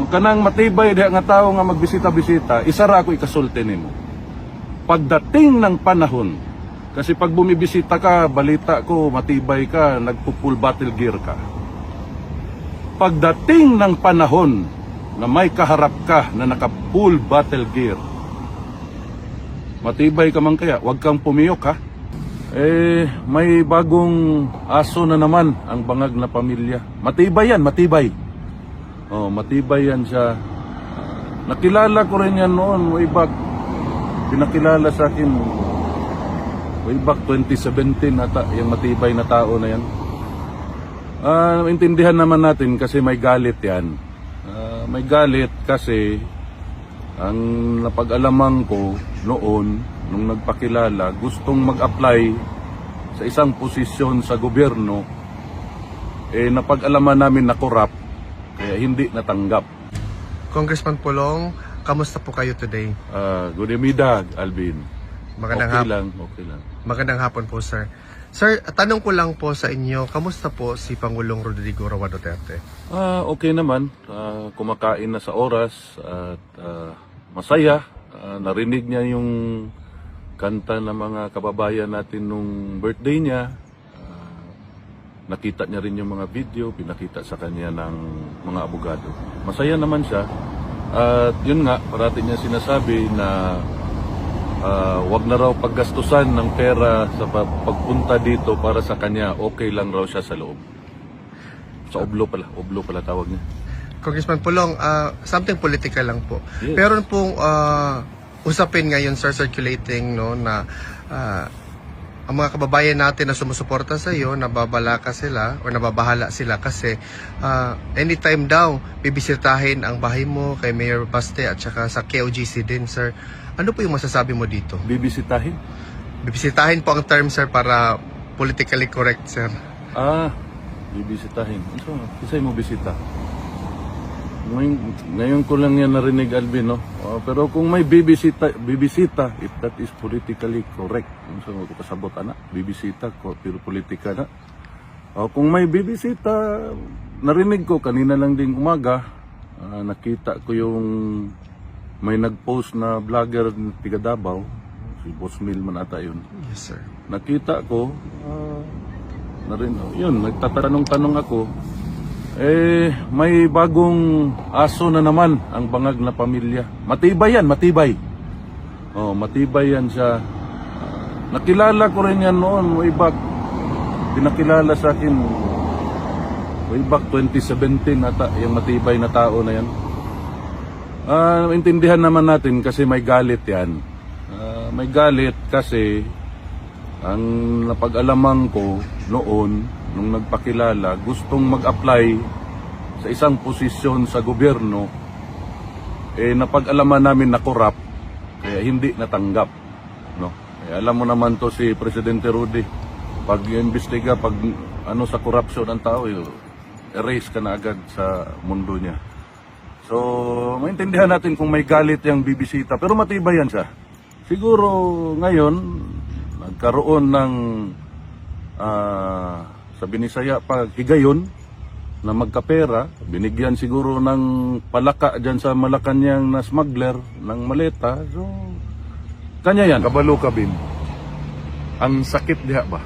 Kung kanang matibay diha nga tao nga magbisita-bisita, isa ra ako ikasulti nimo. Pagdating ng panahon, kasi pag bumibisita ka, balita ko, matibay ka, nagpo-full battle gear ka. Pagdating ng panahon na may kaharap ka na naka-full battle gear, matibay ka man kaya, huwag kang pumiyok ha. May bagong aso na naman ang bangag na pamilya. Matibay yan, matibay. Matibay yan siya. Nakilala ko rin yan noon, way back. Pinakilala sa akin, way back 2017 ata, yung matibay na tao na yan. Intindihan naman natin kasi may galit yan. May galit kasi ang napag-alaman ko noon, nung nagpakilala, gustong mag-apply sa isang posisyon sa gobyerno, napag-alaman namin na corrupt, kaya hindi natanggap. Congressman Pulong, kamusta po kayo today? Good evening, Alvin. Magandang Okay lang. Magandang hapon po, sir. Sir, tanong ko lang po sa inyo, kamusta po si Pangulong Rodrigo Roa Duterte? Okay naman. Kumakain na sa oras at masaya. Narinig niya yung kanta ng mga kababayan natin nung birthday niya. Nakita niya rin yung mga video, pinakita sa kanya ng mga abogado. Masaya naman siya. At yun nga, parati niya sinasabi na wag na raw paggastusan ng pera sa pagpunta dito para sa kanya, okay lang raw siya sa loob. Sa oblo pala tawag niya. Congressman Pulong, something political lang po. Yes. Pero pong usapin ngayon, sir, circulating, no, na ang mga kababayan natin na sumusuporta sa iyo, nababalaka sila o nababahala sila kasi anytime daw bibisitahin ang bahay mo kay Mayor Baste at saka sa KOGC din, sir. Ano po yung masasabi mo dito? Bibisitahin? Bibisitahin po ang term, sir, para politically correct, sir. Bibisitahin. Isa mo bisita. Ngayon ko lang yan narinig, Alvin, no? Pero kung may bibisita, if that is politically correct, kung ko kasabot, bibisita ko, pero politika na. Kung may bibisita, narinig ko, kanina lang ding umaga, nakita ko yung may nag-post na vlogger ng tiga Davao, si Boss Mil man ata yun. Yes, sir. Nakita ko, yun, nagtatanong-tanong ako, may bagong aso na naman ang bangag na pamilya. Matibay yan, matibay. Matibay yan siya. Nakilala ko rin yan noon, way back. Pinakilala sa akin, way back 2017 ata, yung matibay na tao na yan. Intindihan naman natin kasi may galit yan. May galit kasi ang napag-alaman ko noon, nung nagpakilala, gustong mag-apply sa isang posisyon sa gobyerno, napag-alaman namin na corrupt, kaya hindi natanggap. No? Alam mo naman to si Presidente Rudy, pag imbestiga, pag sa corruption ng tao, erase ka na agad sa mundo niya. So, maintindihan natin kung may galit yung bibisita, pero matibay yan siya. Siguro ngayon, nagkaroon ng sa Binisaya pa higayon na magkapera, binigyan siguro ng palaka dyan sa Malacanang na smuggler ng maleta. So, kanya yan. Kabalo ka, Bin. Ang sakit diha ba?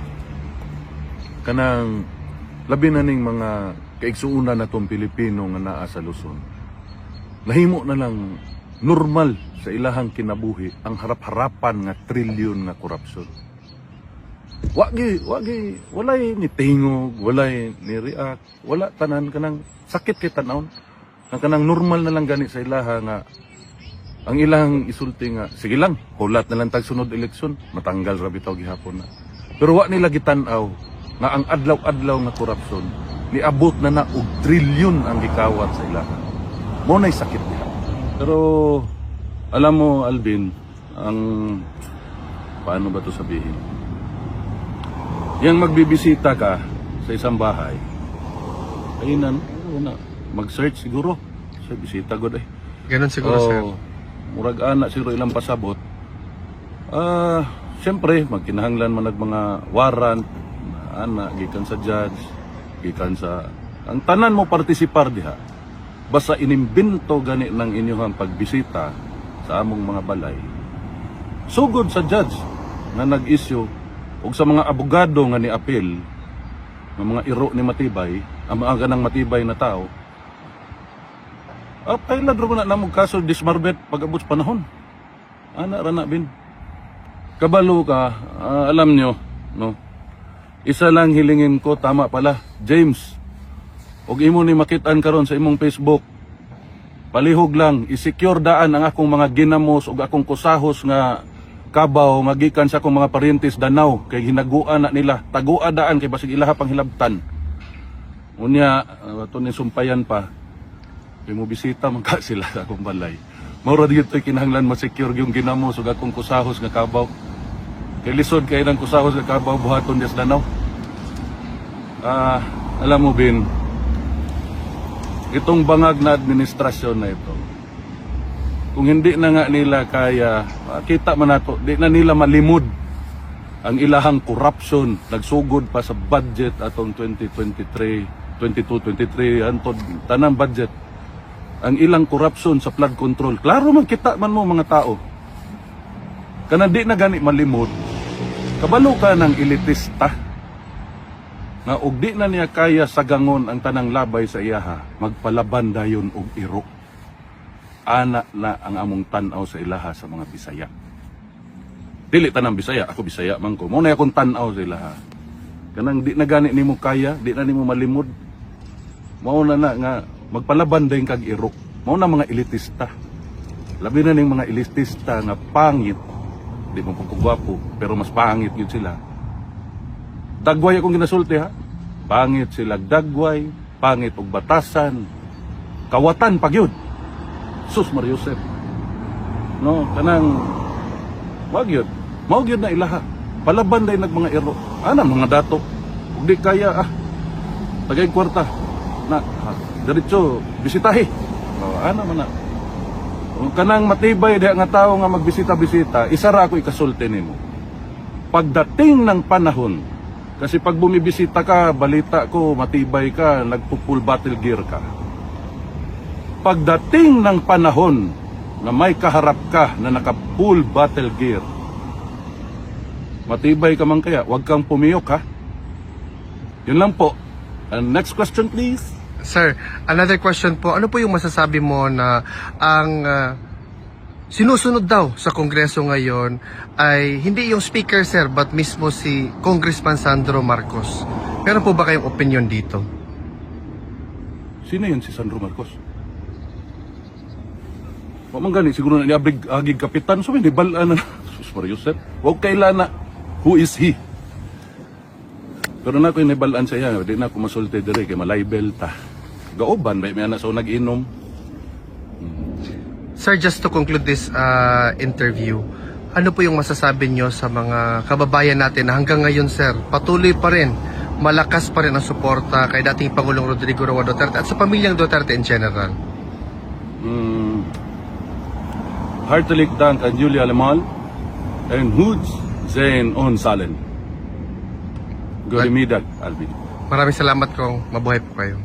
Kanang labi na ning mga kaigsuuna na itong Pilipino nga naa sa Luzon. Nahimo na lang normal sa ilahang kinabuhi ang harap-harapan nga trilyon nga korupsyon. Walay ni tingog, walay ni react, wala tanan kanang sakit kay tanawon. Ang kanang normal na lang gani sa ilaha nga ang ilang isulti nga sige lang, hulat na lang tag sunod eleksyon, matanggal ra bitaw gihapon na. Pero wa nila gitanaw nga ang adlaw-adlaw nga korupsyon niabot na og trilyon ang gikawat sa ilaha. Mo nay sakit diha. Pero alam mo, Alvin, ang paano ba to sabihin? Yang magbibisita ka sa isang bahay, ay mag-search siguro sa bisita god ay. Ganun siguro, sir. Murag ana siguro ilang pasabot. Siyempre magkinahanglan man mga warrant ana gikan sa judge, gikan sa ang tanan mo partisipar diha. basta inimbento gani ng inyong pagbisita sa among mga balay, sugod sa judge na nag-issue ug sa mga abogado nga ni appeal ng mga iro ni Matibay, ang mga ganang matibay na tao, kailan ro na namog kaso dismarbet pag-abot sa panahon. Ana rana bin. Kabalo ka, alam nyo, no? Isa lang hilingin ko, tama pala, James. Og imo ni makitaan karon sa imong Facebook. Palihog lang, isecure daan ang akong mga ginamos ug akong kusahos nga kabaw nga gikan sa akong mga parintis Danau kay hinaguan na nila. Tagua daan kay basig ilaha pang hilabtan. Unya, ato ni sumpayan pa. Kay mo bisita man ka sila sa akong balay. Maura dito kinahanglan ma-secure yung ginamos ug akong kusahos nga kabaw. Kay lisod kay nang kusahos nga kabaw buhaton des Danau. Alam mo bin, itong bangag na administrasyon na ito, kung hindi na nga nila kaya, kita man nato, di na nila malimod ang ilahang corruption, nagsugod pa sa budget atong 2023, 22-23, antod tanang budget, ang ilang corruption sa flood control. Klaro man kita man mo mga tao. Kana di na gani malimod, kabalo ka ng elitista, nga ug di na niya kaya sagangon ang tanang labay sa iyaha, magpalaban dayon og iro. Ana na ang among tan-aw sa ilaha sa mga Bisaya. Dili tanang Bisaya, ako Bisaya man ko. Mao na akong tan-aw sa ilaha. Kanang di na gani nimo kaya, di na nimo malimod. Mao na nga magpalaban dayon kag iro. Mao na mga elitista. Labi na ning mga elitista nga pangit, di mo pagkugwapo, pero mas pangit yun sila. Dagway akong ginasulti ha. Pangit sila dagway, pangit og batasan, kawatan pagyud. Sus Mariusep. No, kanang wag yun. Mao gyud na ilaha. Palaban day nag mga ero. Ana mga dato. Ug di kaya tagay kwarta na diretso bisitahi. Ana man na. Kung kanang matibay diha nga tawo nga magbisita-bisita, isa ra ako ikasulti nimo. Pagdating ng panahon, kasi pag bumibisita ka, balita ko, matibay ka, nagpo-full battle gear ka. Pagdating ng panahon na may kaharap ka na naka-full battle gear, matibay ka man kaya, huwag kang pumiyok ha. Yun lang po. And next question please. Sir, another question po. Ano po yung masasabi mo na ang sinusunod daw sa Kongreso ngayon ay hindi yung speaker, sir, but mismo si Congressman Sandro Marcos? Meron po ba kayong opinion dito? Sino yun si Sandro Marcos? Huwag man gani, siguro na niabig agig kapitan. So, hindi balaan na. Sus Mariusep. Huwag kailan na. Who is he? Pero na ako yung nibalaan sa iya. Di na ako masulti dire kay malaybel ta. Gaoban, may anak so nag-inom. Sir, just to conclude this interview, ano po yung masasabi nyo sa mga kababayan natin na hanggang ngayon, sir, patuloy pa rin, malakas pa rin ang suporta kay dating Pangulong Rodrigo Roa Duterte at sa pamilyang Duterte in general? Hartelijk dank aan jullie allemaal. En goed zijn ons allen. Goedemiddag, Alvin. Maraming salamat kung mabuhay po kayo.